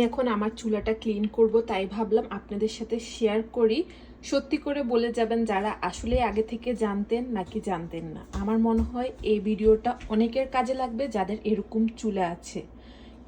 এখন আমার চুলাটা ক্লিন করব, তাই ভাবলাম আপনাদের সাথে শেয়ার করি। সত্যি করে বলে যাবেন যারা আসলে আগে থেকে জানতেন নাকি জানতেন না। আমার মনে হয় এই ভিডিওটা অনেকের কাজে লাগবে যাদের এরকম চুলা আছে।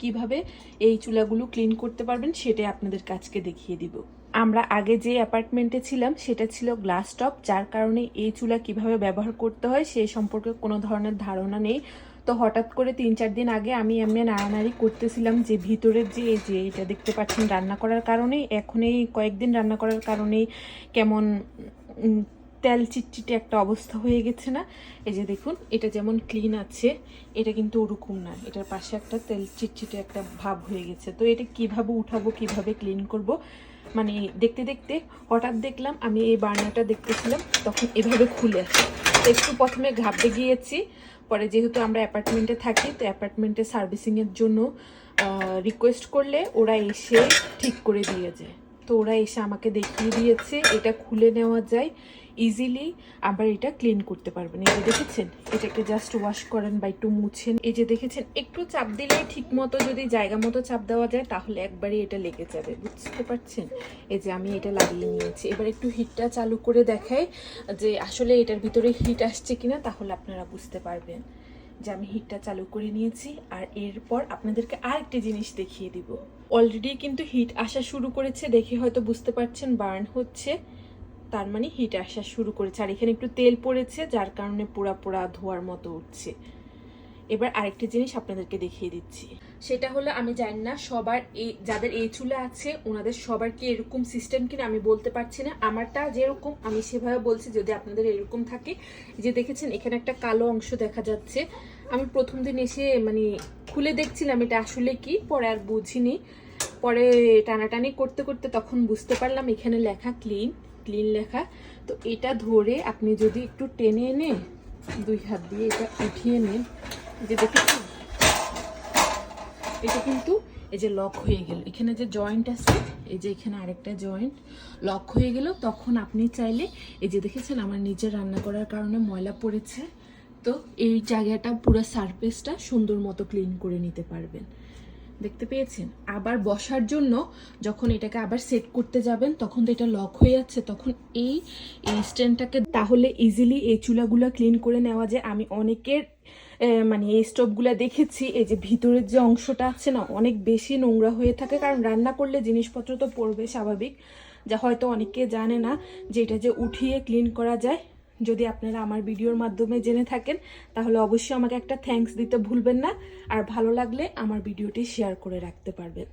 কিভাবে এই চুলাগুলো ক্লিন করতে পারবেন সেটাই আপনাদের কাছকে দেখিয়ে দিব। আমরা আগে যে অ্যাপার্টমেন্টে ছিলাম সেটা ছিল গ্লাস টপ, যার কারণে এই চুলা কিভাবে ব্যবহার করতে হয় সেই সম্পর্কে কোনো ধরনের ধারণা নেই। তো হঠাৎ করে 3-4 দিন আগে আমি এমনি নাড়ানাড়ি করতেছিলাম যে ভিতরের যে এটা দেখতে পাচ্ছেন রান্না করার কারণেই, এখন এই কয়েকদিন রান্না করার কারণেই কেমন তেল চিটচিটে একটা অবস্থা হয়ে গেছে না। এই যে দেখুন, এটা যেমন ক্লিন আছে, এটা কিন্তু ওরকম না, এটার পাশে একটা তেল চিটচিটে একটা ভাব হয়ে গেছে। তো এটা কিভাবে উঠাবো, কিভাবে ক্লিন করব, মানে দেখতে দেখতে হঠাৎ দেখলাম, আমি এই বার্নারটা দেখতেছিলাম তখন এভাবে খুলে আসে। তো একটু প্রথমে ঘাবড়ে গিয়েছি, পরে যেহেতু আমরা অ্যাপার্টমেন্টে থাকি তো অ্যাপার্টমেন্টে সার্ভিসিংয়ের জন্য রিকোয়েস্ট করলে ওরা এসে ঠিক করে দিয়ে যায়। তো ওরা এসে আমাকে দেখিয়ে দিয়েছে এটা খুলে নেওয়া যায় ইজিলি, আবার এটা ক্লিন করতে পারবেন। এই যে দেখেছেন, এটাকে জাস্ট ওয়াশ করেন বা একটু মুছেন। এই যে দেখেছেন, একটু চাপ দিলে ঠিক মতো যদি জায়গা মতো চাপ দেওয়া যায় তাহলে একবারই এটা লেগে যাবে, বুঝতে পারছেন। এই যে আমি এটা লাগিয়ে নিয়েছি, এবার একটু হিটটা চালু করে দেখাই যে আসলে এটার ভিতরে হিট আসছে কিনা, তাহলে আপনারা বুঝতে পারবেন যে আমি হিটটা চালু করে নিয়েছি। আর এরপর আপনাদেরকে আরেকটা জিনিস দেখিয়ে দিব। অলরেডি কিন্তু হিট আসা শুরু করেছে, দেখে হয়তো বুঝতে পারছেন বার্ন হচ্ছে, তার মানে হিট আসা শুরু করেছে। আর এখানে একটু তেল পড়েছে যার কারণে পোড়া পোড়া ধোয়ার মতো উঠছে। এবার আরেকটা জিনিস আপনাদেরকে দেখিয়ে দিচ্ছি, সেটা হলো আমি জানি না সবার এই যাদের এই চুলা আছে ওনাদের সবার কি এরকম সিস্টেম কিনা আমি বলতে পারছি না। আমারটা যেরকম আমি সেভাবে বলছি, যদি আপনাদের এরকম থাকে। যে দেখেছেন এখানে একটা কালো অংশ দেখা যাচ্ছে, আমি প্রথম দিন এসে মানে খুলে দেখছিলাম এটা আসলে কি, পরে আর বুঝিনি। পরে টানাটানি করতে করতে তখন বুঝতে পারলাম এখানে লেখা ক্লিন ক্লিন লেখা। তো এটা ধরে আপনি যদি একটু টেনে এনে 2 হাত দিয়ে এটা উঠিয়ে নেন, যে দেখেছেন এটা কিন্তু এই যে লক হয়ে গেল। এখানে যে জয়েন্ট আছে, এই যে এখানে আরেকটা জয়েন্ট লক হয়ে গেল। তখন আপনি চাইলে এই যে দেখেছেন আমার নিজের রান্না করার কারণে ময়লা পড়েছে, তো এই জায়গাটা পুরো সারফেসটা সুন্দর মতো ক্লিন করে নিতে পারবেন। দেখতে পেয়েছেন। আবার বসার জন্য যখন এটাকে আবার সেট করতে যাবেন তখন তো এটা লক হয়ে যাচ্ছে, তখন এই স্ট্যান্ডটাকে তাহলে ইজিলি এই চুলাগুলো ক্লিন করে নেওয়া যায়। আমি অনেকের মানে এই স্টোভগুলো দেখেছি, এই যে ভিতরের যে অংশটা আছে না অনেক বেশি নোংরা হয়ে থাকে, কারণ রান্না করলে জিনিসপত্র তো পড়বে স্বাভাবিক, যা হয়তো অনেকে জানে না যে এটা যে উঠিয়ে ক্লিন করা যায়। যদি আপনারা আমার ভিডিওর মাধ্যমে জেনে থাকেন তাহলে অবশ্যই আমাকে একটা থ্যাঙ্কস দিতে ভুলবেন না, আর ভালো লাগলে আমার ভিডিওটি শেয়ার করে রাখতে পারবেন।